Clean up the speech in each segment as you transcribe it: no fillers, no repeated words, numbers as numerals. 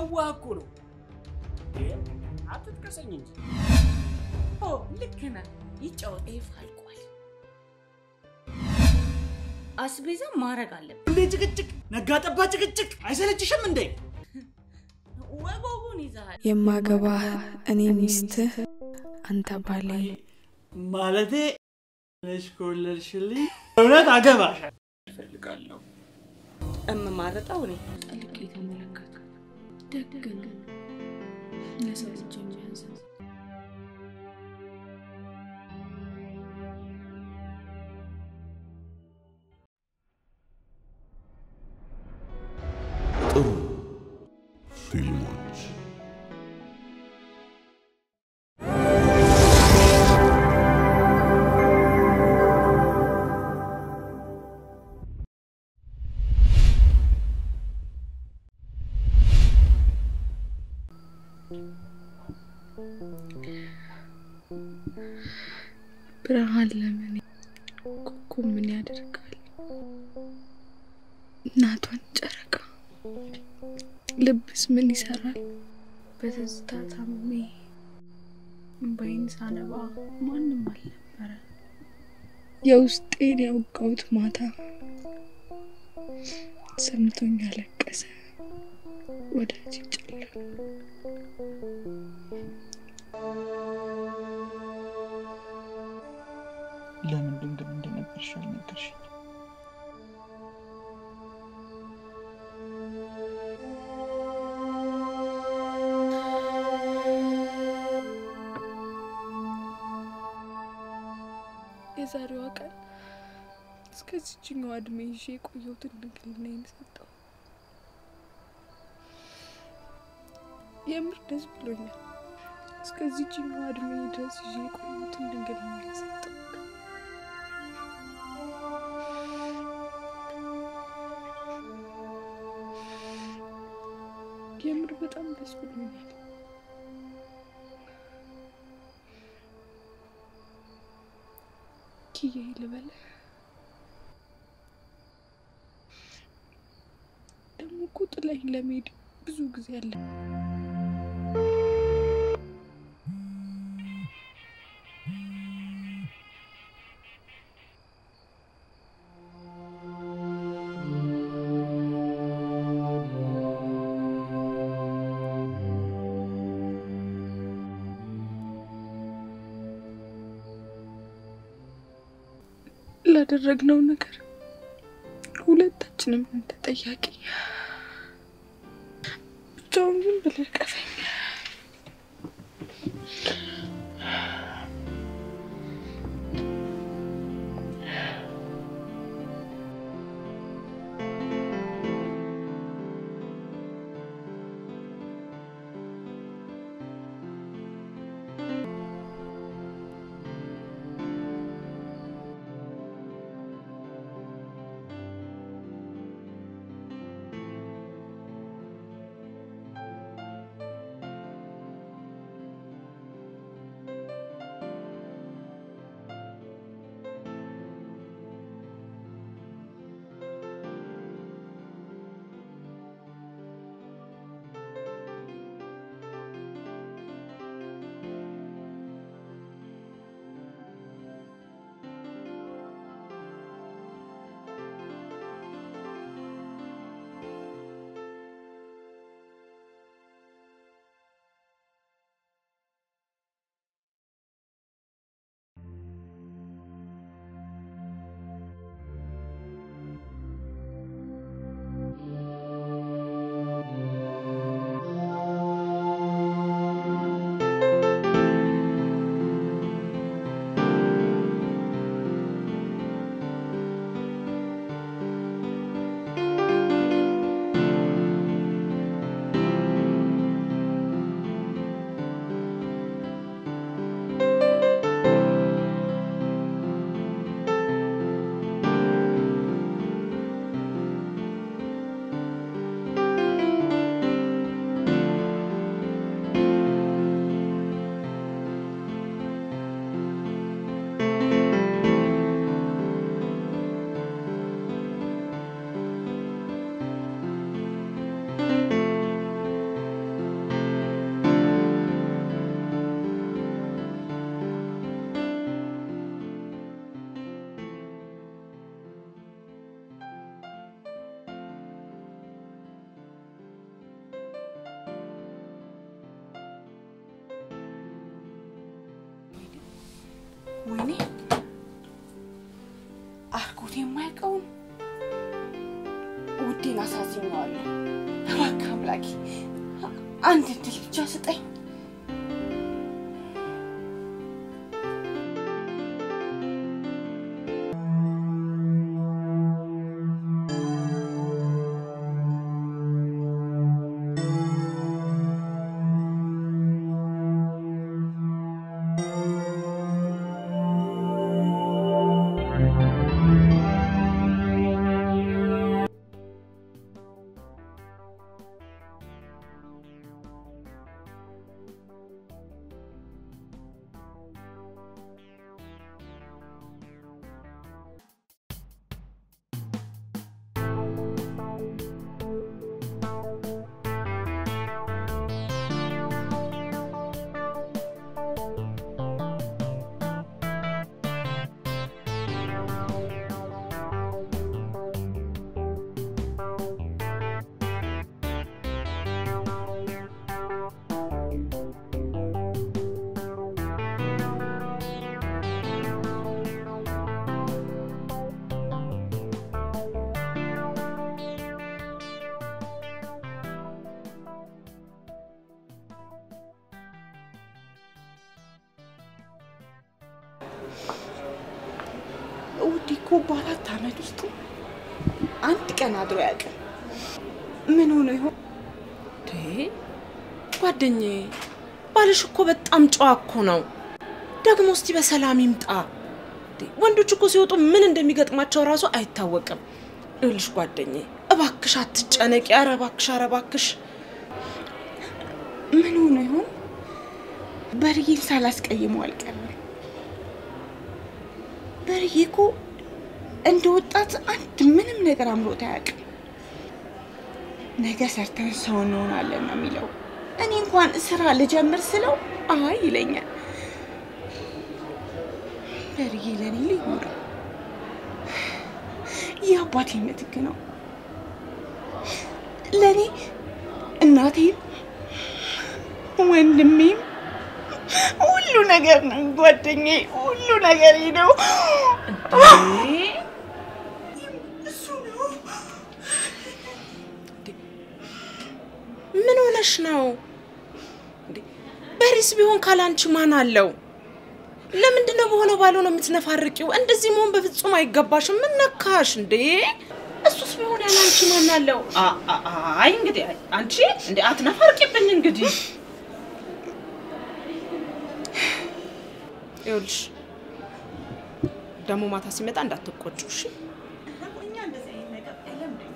የዋኩ ነው አትጥቀሰኝ እንጂ ልክ ነህ ይጫወት ይፋልቋል አስቤዛ ማረግ አለብኝ እንዴ ጭቅጭቅ ነጋ ጠባ ጭቅጭቅ አይሰለችሽም እንዴ ወጎጉን ይዛል የማገባህ እኔ ሚስትህ አንተ ባሌ ማለቴ ለሽኮለልሽልኝ እውነት አገባሽ ፈልጋለሁ ማረጣው እኔ ጠልቄ ተመለከተ ደግገን ለሰልች እንጂ አንሰስ ፊልሞች ብርሃን ለምን ኩኩ ምን ያደርጋል እናቷን ጨረቃ ልብስ ምን ይሰራል በትዝታ ታምሜ እምባዬን ሳነባ ማንም አልነበረ የውስጤን ያውቀውት ማታ ሰምቶኝ ያለቀሰ ወዳጅ ጨለለ ለምን ድንግል እንደነበርሽ አልነገርሽኝ የዛሬዋ ቀን እስከዚህኛው እድሜ ይዤ ቆየሁትን ድንግልናዬን ሰጠው የምር ደስ ብሎኛል እስከዚህኛው እድሜ ድረስ ይዤ ቆየሁትን ድንግልናዬን ሰጠው የምር በጣም ደስ ብሎኛል ኪዬ ልበል ደግሞ ቁጥ ላይ ለመሄድ ብዙ ጊዜ አለ ላደረግነው ነገር ሁለታችንም ተጠያቂ ብቻውን ግን በለቀፈኝ ወይኔ አርጎት የማይቀውን ውዴን አሳዝኘዋለሁ። እባክህ አምላኬ አንድ እድል ብቻ ስጠኝ። ውዲኮ ባላት አመት ውስጥ አንድ ቀን አድሮ ያቀር ምን ሆነ ይሆን? ጓደኛዬ ባልሽ እኮ በጣም ጨዋ እኮ ነው። ደግሞ እስቲ በሰላም ይምጣ። ወንዶች እኮ ሲወጡ ምን እንደሚገጥማቸው ራሱ አይታወቅም። እልሽ ጓደኛዬ እባክሽ አትጨነቂ። ኧረ እባክሽ ምን ሆነ ይሆን? በርዬን ሳላስቀይመው አልቀረም። በርዬኮ እንደወጣት አንድ ምንም ነገር አምሮት አያውቅም። ነገ ሰርተን ሰው እንሆናለን ነው የሚለው። እኔ እንኳን ስራ ልጀምር ስለው አይ ይለኛል። በርዬ ለኔ ልዩ ነው። የአባቴ ምትክ ነው። ለኔ እናቴም ወንድሜም ሁሉ ነገር ነው። ጓደኛዬ ሁሉ ነገር ነው። እሱ ነው። ምን ሆነሽ ነው? በሪስ ቢሆን ካላንቺ ማን አለው? ለምንድነው በሆነ ባለው ነው የምትነፋርቂው? እንደዚህ መሆን በፍጹም አይገባሽም። ምን ነካሽ እንዴ? እሱስ ቢሆን ያላንቺ ማን አለው? አይ እንግዲህ አንቺ እንዴ አትነፋርቂብኝ እንግዲህ። ይኸውልሽ ደሞ ማታ ሲመጣ እንዳትቆጩ እሺ? ለቆኛ እንደዚህ አይነት ነገር አይለምደኝ።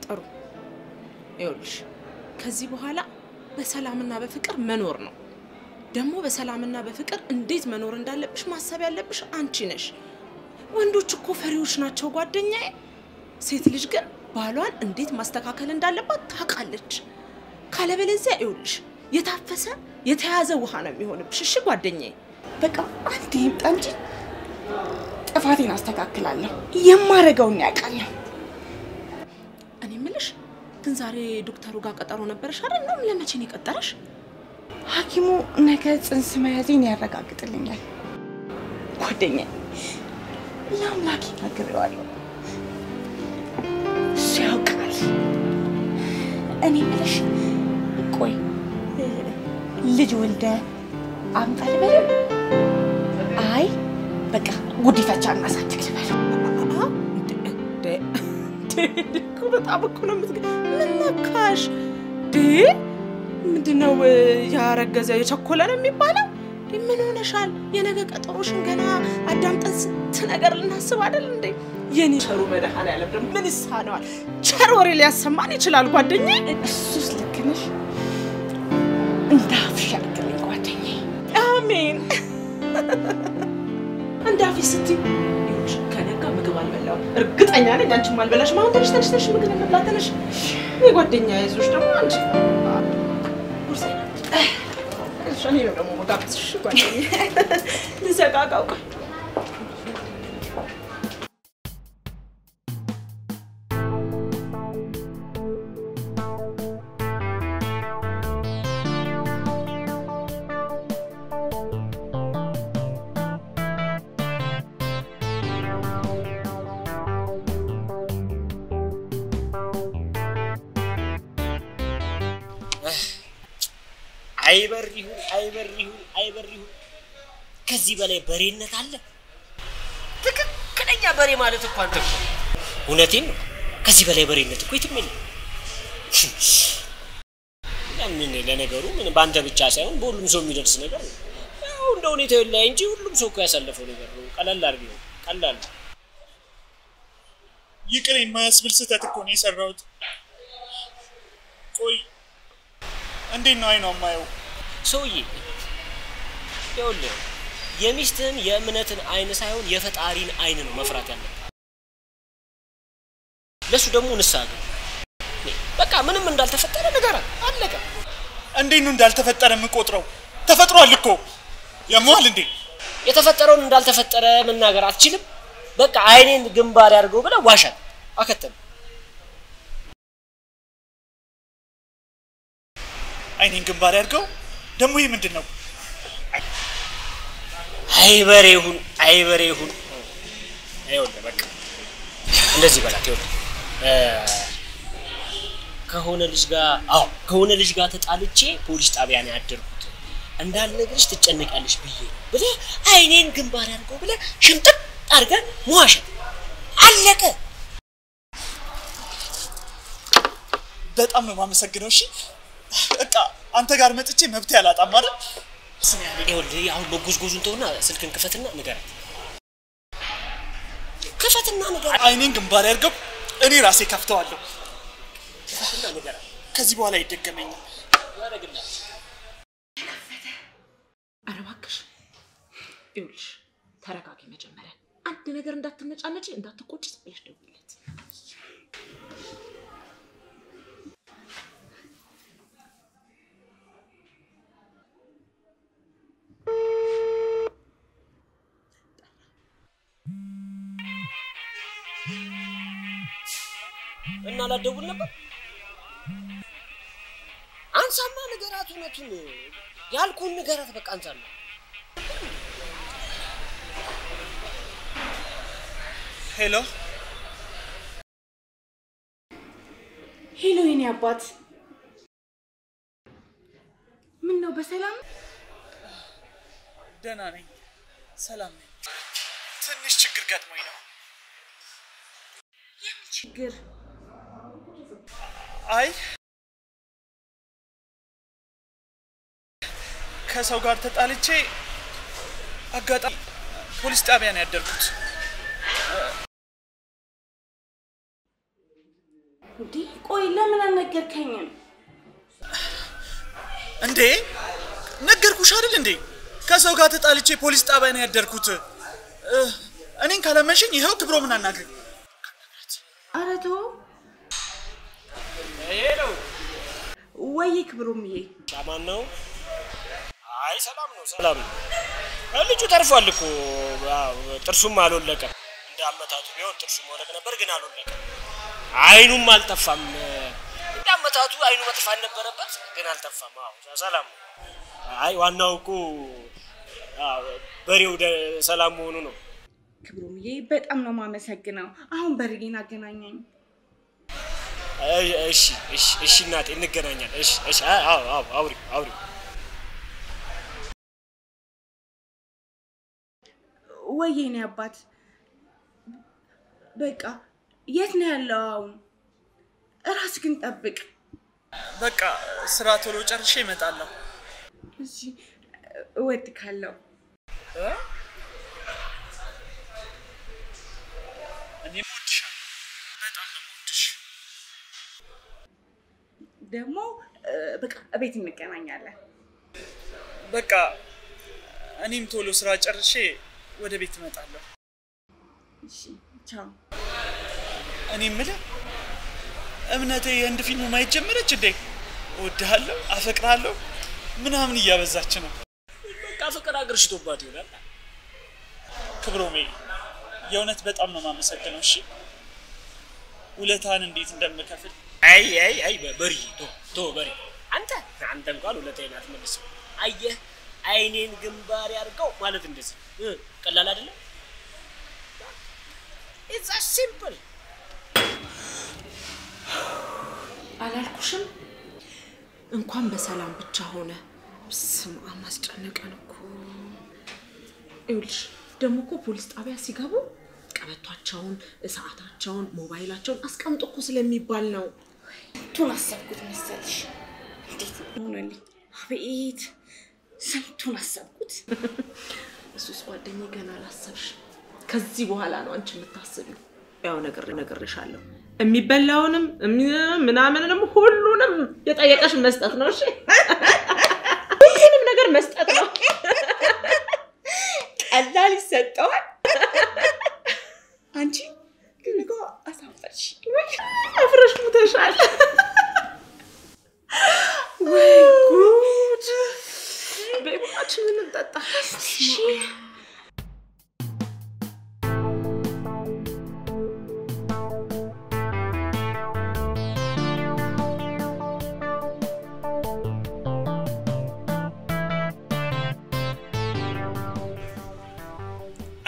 ጥሩ ይኸውልሽ ከዚህ በኋላ በሰላምና በፍቅር መኖር ነው። ደሞ በሰላምና በፍቅር እንዴት መኖር እንዳለብሽ ማሰብ ያለብሽ አንቺ ነሽ። ወንዶች እኮ ፈሪዎች ናቸው ጓደኛዬ። ሴት ልጅ ግን ባሏን እንዴት ማስተካከል እንዳለባት ታውቃለች። ካለበለዚያ ይኸውልሽ የታፈሰ የተያዘ ውሃ ነው የሚሆንብሽ። እሺ ጓደኛዬ በቃ አንዴ ይምጣ እንጂ ጥፋቴን አስተካክላለሁ። የማረጋውን ያውቃለሁ። እኔ ምልሽ ግን ዛሬ ዶክተሩ ጋር ቀጠሮ ነበርሽ አይደል? ነው ለመቼ ነው የቀጠረሽ? ሐኪሙ ነገ ጽንስ መያዜን ያረጋግጥልኛል። ጓደኛዬ ለአምላክ ይነግረዋለሁ። እሱ ያውቃል። እኔ ምልሽ ቆይ ልጅ ወልደ አምጣል በለው። አይ በቃ ጉዲፈቻ እናሳድግ ልበለው። በጣም እኮ ነው ምን ነካሽ? ምንድነው ያረገዘ የቸኮለ ነው የሚባለው? ምን ሆነሻል? የነገ ቀጠሮሽን ገና አዳምጠን ስንት ነገር ልናስብ አይደል እንዴ? የኔ ቸሩ መድኃኒዓለም ደግሞ ምን ይሳነዋል? ቸር ወሬ ሊያሰማን ይችላል ጓደኛዬ። እሱስ ልክ ነሽ። እንዳፍሽ ያርግልኝ ጓደኛዬ። አሜን። እንዳፍሽ ስትይ ይኸውልሽ ከነጋ ምግብ አልበላው እርግጠኛ ነኝ። አንቺም አልበላሽም። አሁን ተነሽ ምግብ መብላት ተነሽ። የጓደኛዬ አይዞሽ ደግሞ አንቺ እኔ ነው ደግሞ መጋብዝሽ ጓደኛዬ። ልዘጋጋው አይበሪሁ ከዚህ በላይ በሬነት አለ ትክክለኛ በሬ ማለት እኮ አንተ እኮ እውነቴን ነው ከዚህ በላይ በሬነት እኮ የትም የለም ምን ለነገሩ ምን ባንተ ብቻ ሳይሆን በሁሉም ሰው የሚደርስ ነገር ነው ያው እንደ ሁኔታው ላይ እንጂ ሁሉም ሰው እኮ ያሳለፈው ነገር ነው ቀላል አድርገው ቀላል ይቅር የማያስብል ስህተት እኮ ነው የሰራሁት ቆይ እንዴት ነው አይኗ ማየው ሰውዬ ይኸውልህ የሚስትህን የእምነትን አይን ሳይሆን የፈጣሪን አይን ነው መፍራት ያለብህ ለሱ ደግሞ ንስሐ በቃ ምንም እንዳልተፈጠረ ነገር አለቀ እንዴት ነው እንዳልተፈጠረ የምቆጥረው ተፈጥሯል እኮ ያሟል እንዴ የተፈጠረውን እንዳልተፈጠረ መናገር አትችልም በቃ አይኔን ግንባር ያርገው ብለ ዋሻት አከተም አይኔን ግንባር ያርገው ደሞ ይሄ ምንድነው አይበሬሁን አይወለ በቃ እንደዚህ በላት ይወለ ከሆነ ልጅ ጋር ተጣልቼ ፖሊስ ጣቢያ ነው ያደርኩት እንዳልነግርሽ ትጨነቂያለሽ ብዬ አይኔን ግንባር ያርገው ብለ ሽምጥጥ አርገ ሙዋሸት አለቀ በጣም ነው ማመሰግነው እሺ በቃ አንተ ጋር መጥቼ መብት ያላጣም ማለት ይኸውልህ አሁን መጉዝጉዙን ተውና ስልክን ክፈትና ንገራት ክፈትና ንገራት አይኔን ግንባር ያርገው እኔ ራሴ ከፍተዋለሁ ክፈትና ንገራት ከዚህ በኋላ ይደገመኝ ያረግልህ አረባክሽ ይኸውልሽ ተረጋጊ መጀመሪያ አንድ ነገር እንዳትነጫነጪ እንዳትቆጪ ብለሽ ደውልለት እና ላደውል ነበር አንሳማ ነገራት እውነቱን ያልኩን ነገራት በቃ አንሳማ ሄሎ የኔ አባት ምን ነው በሰላም ደህና ነኝ ሰላም ነኝ ትንሽ ችግር ገጥሞኝ ነው ችግር አይ ከሰው ጋር ተጣልቼ አጋጣሚ ፖሊስ ጣቢያ ነው ያደርኩት እንዴ ቆይ ለምን አልነገርከኝም እንዴ ነገርኩሽ አይደል እንዴ ከሰው ጋር ተጣልቼ ፖሊስ ጣቢያ ነው ያደርኩት እኔን ካለመንሽኝ ይሄው ክብሮ ምን አናግር አረቶ ሄሎ ወይ ክብሮምዬ ሻማን ነው አይ ሰላም ነው ልጁ ተርፏል እኮ ጥርሱም አልወለቀም እንዳመታቱ ቢሆን ጥርሱም ወለቀ ነበር ግን አልወለቀም አይኑም አልጠፋም እንዳመታቱ አይኑ መጥፋት ነበረበት ግን አልጠፋም ሰላም አይ ዋናው እኮ በሬው ሰላም ሆኖ ነው ክብሮምዬ በጣም ነው ማመሰግነው አሁን በርጌን አገናኘኝ እሺ እናቴ እንገናኛለን እሺ አውሪ ወይኔ አባት በቃ የት ነው ያለው አሁን ራስ ግን ጠብቅ በቃ ስራ ቶሎ ጨርሼ እመጣለሁ እሺ እወድካለሁ እኔ ወድሻለሁ በጣም ነው ወድሽ ደግሞ በቃ ቤት እንገናኛለን በቃ እኔም ቶሎ ስራ ጨርሼ ወደ ቤት እመጣለሁ እሺ ቻው እኔ ምልህ እምነቴ የእንድ ፊልም ማየት ጀመረች እንዴ እወድሃለሁ አፈቅራለሁ ምናምን እያበዛች ነው በቃ ፍቅር አግርሽቶባት ይሆናል ክብሮሜ የእውነት በጣም ነው ማመሰግነው እሺ ውለታን እንዴት እንደምከፍል አይ በሪ በሪ አንተ እንኳን ውለታዬን አትመልስም አየህ አይኔን ግንባር ያርገው ማለት እንደዚህ ቀላል አይደለም it's as simple አላልኩሽም እንኳን በሰላም ብቻ ሆነ ስማ ማስጨነቀን እኮ ይኸውልሽ ደግሞ እኮ ፖሊስ ጣቢያ ሲገቡ ቀበቷቸውን ሰዓታቸውን ሞባይላቸውን አስቀምጡ እኮ ስለሚባል ነው ቱን አሰብኩት መሰልሽ እንዴት ሆነልኝ አቤት ስንቱን አሰብኩት እሱስ ጓደኛዬ ገና አላሰብሽ ከዚህ በኋላ ነው አንቺ የምታስቢው ያው ነገርሻለሁ የሚበላውንም ምናምንንም ሁሉንም የጠየቀሽ መስጠት ነው እሺ ሁሉንም ነገር መስጠት ነው ቀላል ይሰጣል አንቺ ግን እኮ አሳፈርሽ አፍረሽ ሙተሻል ወይ ጉድ በእባክሽን እንጠጣ እሺ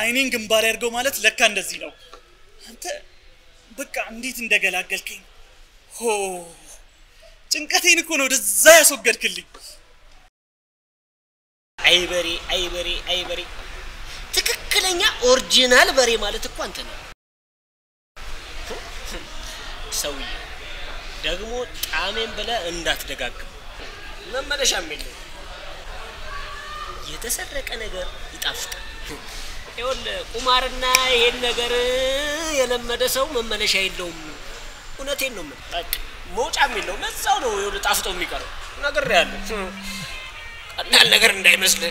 አይኔን ግንባር ያርገው ማለት ለካ እንደዚህ ነው አንተ በቃ እንዴት እንደገላገልከኝ ሆ ጭንቀቴን እኮ ነው ደዛ ያስወገድክልኝ አይበሬ ትክክለኛ ኦሪጂናል በሬ ማለት እኮ አንተ ነው ሰውዬ ደግሞ ጣሜን ብለ እንዳትደጋግም መመለሻም የለም የተሰረቀ ነገር ይጣፍጣል ይወል ቁማርና ይሄን ነገር የለመደ ሰው መመለሻ የለውም እውነቴን ነው በቃ ሞጫም የለውም ለዛው ነው ይወል ጣፍጦ የሚቀረው ነገር ያለው ቀላል ነገር እንዳይመስል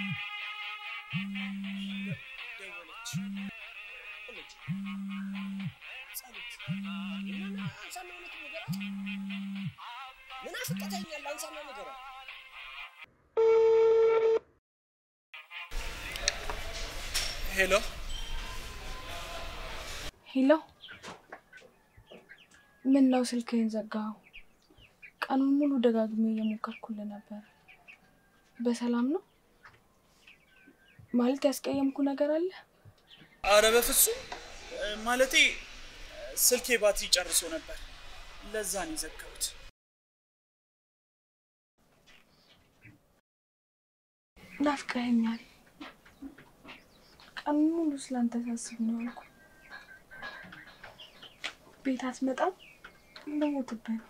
ምን አስቀጣኛል አንሳና ነገር ሄሎ ምን ነው ስልክህን ዘጋው ቀኑን ሙሉ ደጋግሜ እየሞከርኩልህ ነበር በሰላም ነው ማለት ያስቀየምኩ ነገር አለ አረ በፍጹም ማለቴ ስልኬ ባትሪ ጨርሶ ነበር ለዛ ነው ዘጋሁት ናፍቀኸኛል ቀኑን ሙሉ ስላንተ ሳስብ ነው አልኩ ቤት አትመጣም ልሞትብህ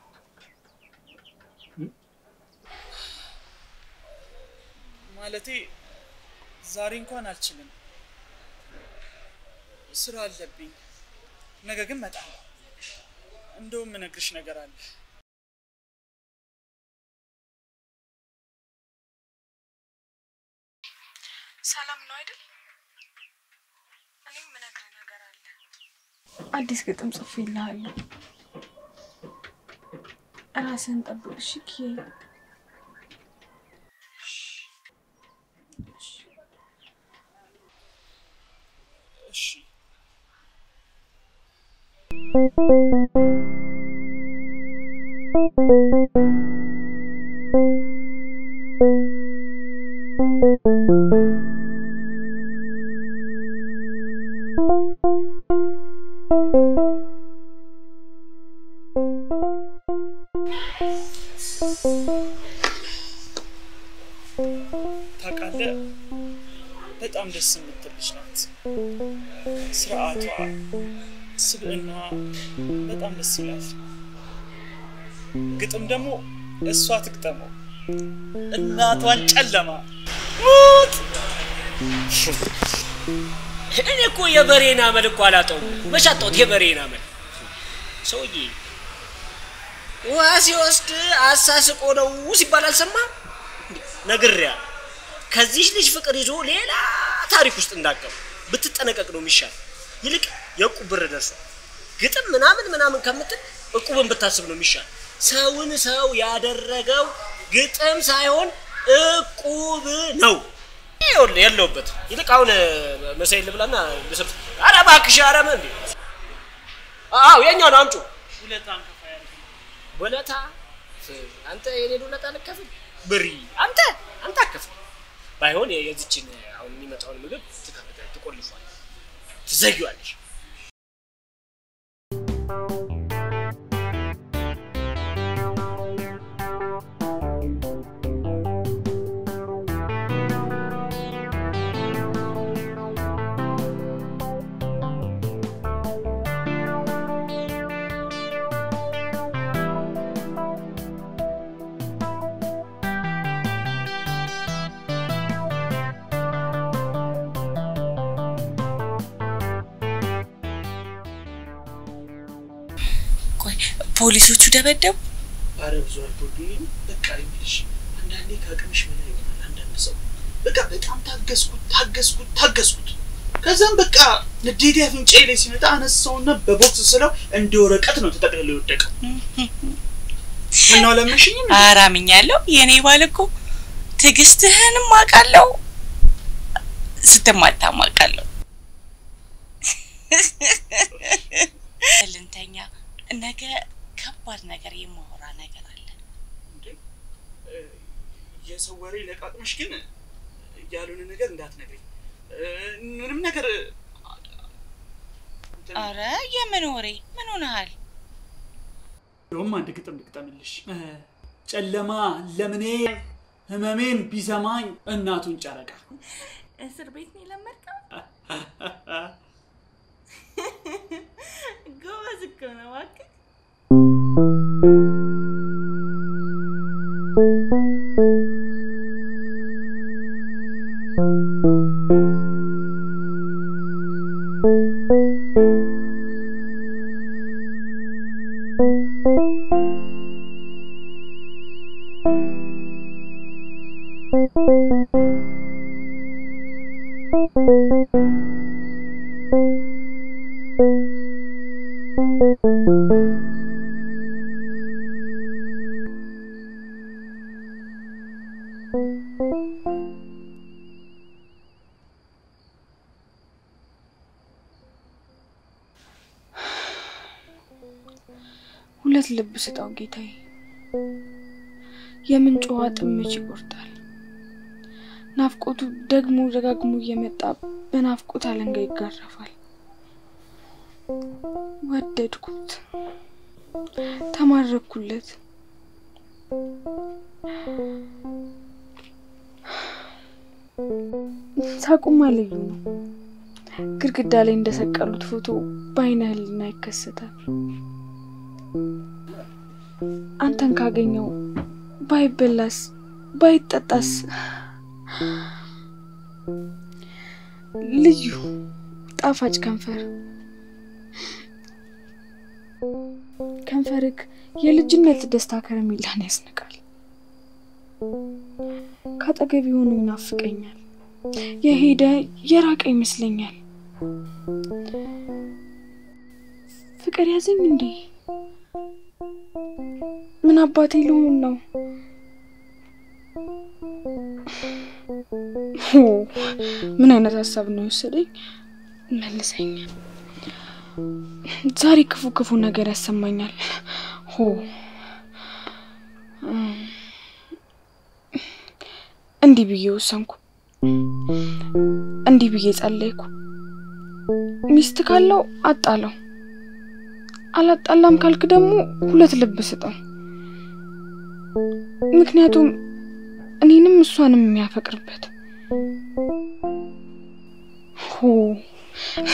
ማለቴ ዛሬ እንኳን አልችልም ስራ አለብኝ ነገ ግን መጣለሁ እንደውም ምነግርሽ ነገር አለ ሰላም ነው አይደል እኔም ምነግርህ ነገር አለ አዲስ ግጥም ጽፌልሃለሁ ራስህን ጠብቅ እሺ እሺ ታውቃለህ በጣም ደስ የምትልሽ ናት ስርዓቷ ስብዕናዋ በጣም ደስ ይላል ግጥም ደግሞ እሷ ትግጠመው እናቷን ጨለማ ሞት እኔ እኮ የበሬና መልኩ አላጠው መሻጣው የበሬና መልኩ ሰውዬ ዋሲ ወስድ አሳስቆ ነው ሲባል አልሰማ ነግሪያ ከዚህ ልጅ ፍቅር ይዞ ሌላ ታሪክ ውስጥ እንዳቀም ብትጠነቀቅ ነው የሚሻል ይልቅ የቁብር ደርሶ ግጥም ምናምን ከምትል እቁብን ብታስብ ነው የሚሻል ሰውን ሰው ያደረገው ግጥም ሳይሆን እቁብ ነው ይኸውልህ ያለውበት ይልቅ አሁን መሳይል ብላና ለሰብ አረ ባክሽ አረ ምን እንዴ አው የኛው ነው አምጪው ወለታ አንተ የኔ ዱለታ ለከፍል ብሪ አንተ አከፍ ባይሆን የዚችን አሁን የሚመጣውን ምግብ ትቆልፏል ትዘጊዋለሽ ፖሊሶቹ ደበደቡ? አረ ብዙ አልተወዱኝም። በቃ ይልሽ አንዳንዴ ካቅምሽ ምን ይሆናል አንዳንድ ሰው በቃ በጣም ታገስኩት ከዛም በቃ ንዴት ያፍንጫዬ ላይ ሲመጣ አነሳውና በቦክስ ስለው እንደ ወረቀት ነው ተጠቅልሎ የወደቀው። ምነው ለምንሽኝ? አራምኛለሁ የኔ ባልኮ ትግስትህንም አውቃለሁ ስትማታም አውቃለሁ። ለንተኛ ነገ ከባድ ነገር የማወራ ነገር አለ። እንዴ የሰው ወሬ ለቃቅምሽ ግን ያሉን ነገር እንዳትነግሪኝ ምንም ነገር አረ የምን ወሬ ምን ሆነሃል? ደም አንድ ግጥም ልግጠምልሽ ጨለማ ለምኔ ህመሜን ቢሰማኝ እናቱን ጨረቃ እስር ቤት ነው ለመርከው ጎበዝ እኮ ነው እባክህ ሁለት ልብ ስጣው ጌታዬ የምን ጮዋ ጥምች ይቆርጣል ናፍቆቱ ደግሞ ደጋግሞ እየመጣ በናፍቆት አለንጋ ይጋረፋል ወደድኩት ተማረኩለት ሳቁም አለዩ ነው ግድግዳ ላይ እንደሰቀሉት ፎቶ ባይነህልና ይከሰታል አንተን ካገኘው ባይበላስ ባይጠጣስ ልዩ ጣፋጭ ከንፈርክ የልጅነት ደስታ ከረሜላን ያስነቃል ካጠገብ ሆኖ ይናፍቀኛል የሄደ የራቀ ይመስለኛል ፍቅር ያዘኝ እንዴ ምን አባቴ ልሆን ነው ምን አይነት ሐሳብ ነው የወሰደኝ መልሰኝ ዛሬ ክፉ ነገር ያሰማኛል እንዲህ ብዬ ወሰንኩ እንዲህ ብዬ ጸለይኩ ሚስት ካለው አጣለው አላጣላም ካልክ ደግሞ ሁለት ልብ ስጠው ምክንያቱም እኔንም እሷንም የሚያፈቅርበት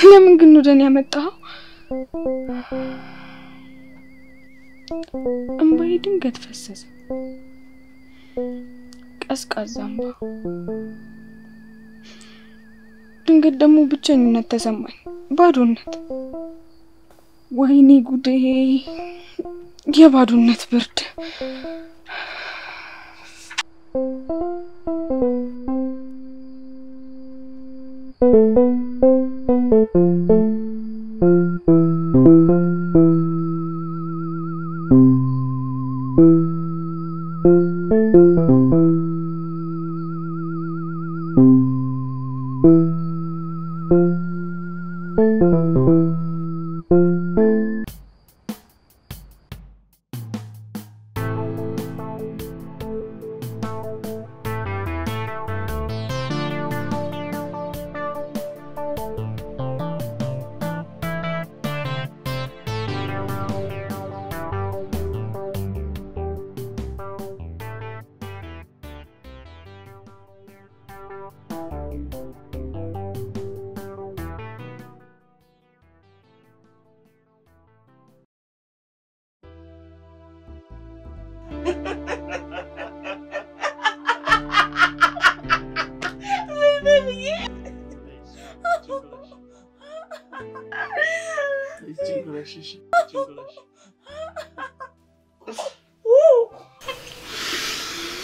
ለምን ግን ወደኔ ያመጣው እንባዬ ድንገት ፈሰሰ ቀዝቃዛ እንባ ድንገት ደግሞ ብቸኝነት ተሰማኝ ባዶነት ወይኔ ጉዴ የባዶነት ብርድ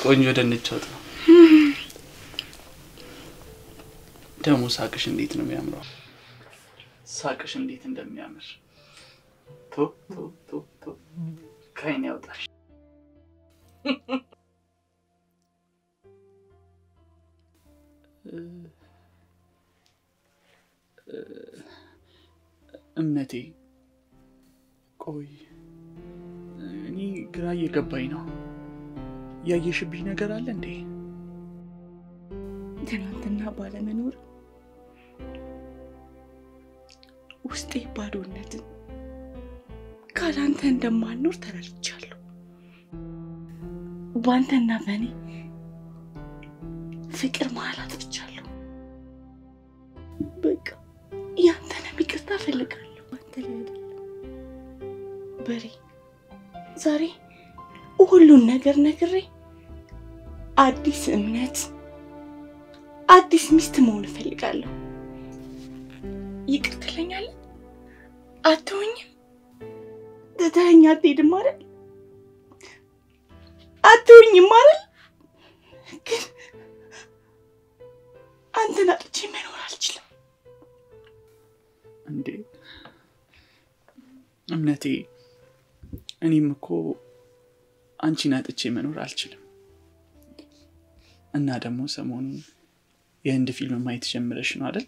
ቆንጆ ደንች ወጥ ነው። ደሞ ሳቅሽ እንዴት ነው የሚያምረው! ሳቅሽ እንዴት እንደሚያምር ቶ ከአይኔ ያውጣሽ። እምነቴ ቆይ እኔ ግራ እየገባኝ ነው። ያየሽብኝ ነገር አለ እንዴ? ትናንትና ባለመኖር ውስጤ ባዶነትን ካላንተ እንደማልኖር ተረድቻለሁ። ባንተና በኔ ፍቅር መሀል አጥፍቻለሁ። በቃ ያንተን ይቅርታ ፈልጋለሁ። አንተ ላይ አይደለም በሬ። ዛሬ ሁሉን ነገር ነግሬ አዲስ እምነት አዲስ ሚስት መሆን ፈልጋለሁ። ይቅር ትለኛለህ? አትሆኝም? ትተኸኝ አትሄድም አይደል? አትሆኝም አይደል? ግን አንተን አጥቼ መኖር አልችልም። እንዴ እምነቴ፣ እኔም እኮ አንቺን አጥቼ መኖር አልችልም። እና ደግሞ ሰሞኑን የህንድ ፊልም ማየት ጀምረሽ ነው አይደል?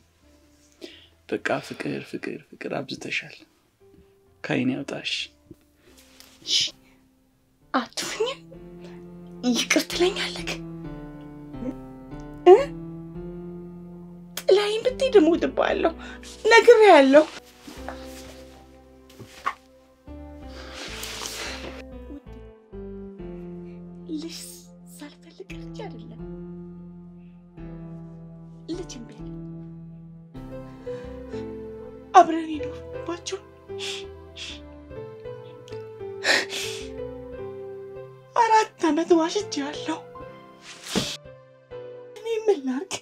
በቃ ፍቅር ፍቅር ፍቅር አብዝተሻል። ከአይኔ ያውጣሽ። አትሆኝም? ይቅር ትለኛለህ? ጥላዬን ብትሄድ እሞትብሃለሁ። ነግሬሃለሁ። ልጅ ሳልፈልግ ልጅ አይደለም ልጅ እምቢ አለኝ። አብረን የኖርንባቸው 4 ዓመት ዋሽቼዋለሁ። እኔ ምን ላድርግ?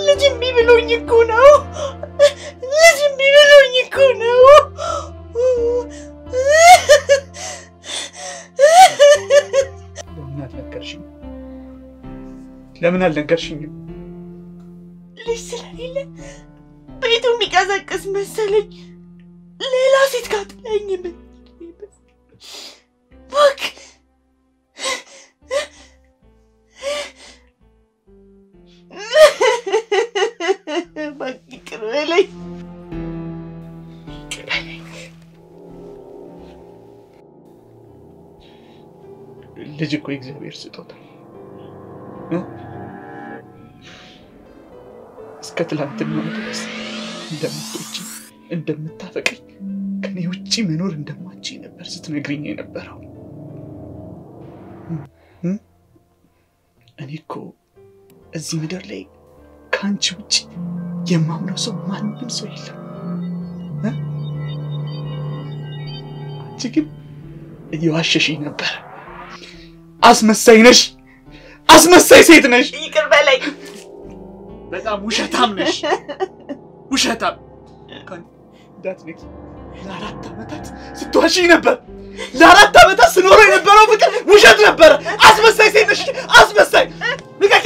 ልጅ እምቢ ብሎኝ እኮ ነው። ልጅ እምቢ ብሎኝ እኮ ነው። ለምን አልነገርሽኝም? ልጅ ስለሌለ ቤቱ የሚቀዘቅዝ መሰለኝ። ሌላ ሴት ጋር ጥላኝ ባክ ባክ ይቅር በለኝ። ልጅ እኮ የእግዚአብሔር ስጦታ እስከ ትላንትና ድረስ እንደምትወጪ እንደምታፈቅኝ ከኔ ውጪ መኖር እንደማትቺ ነበር ስትነግሪኝ የነበረው። እኔ እኮ እዚህ ምድር ላይ ካንቺ ውጪ የማምነው ሰው ማንም ሰው የለም። አንቺ ግን እየዋሸሽኝ ነበር። አስመሳይ ነሽ፣ አስመሳይ ሴት ነሽ። ይቅር በለኝ። በጣም ውሸታም ነሽ፣ ውሸታም። እንዳትነቂ። ለ4 ዓመታት ስትዋሺኝ ነበር። ለ4 ዓመታት ስኖር የነበረው ፍቅር ውሸት ነበር። አስመሳይ ሴት ነሽ፣ አስመሳይ። ንገቂ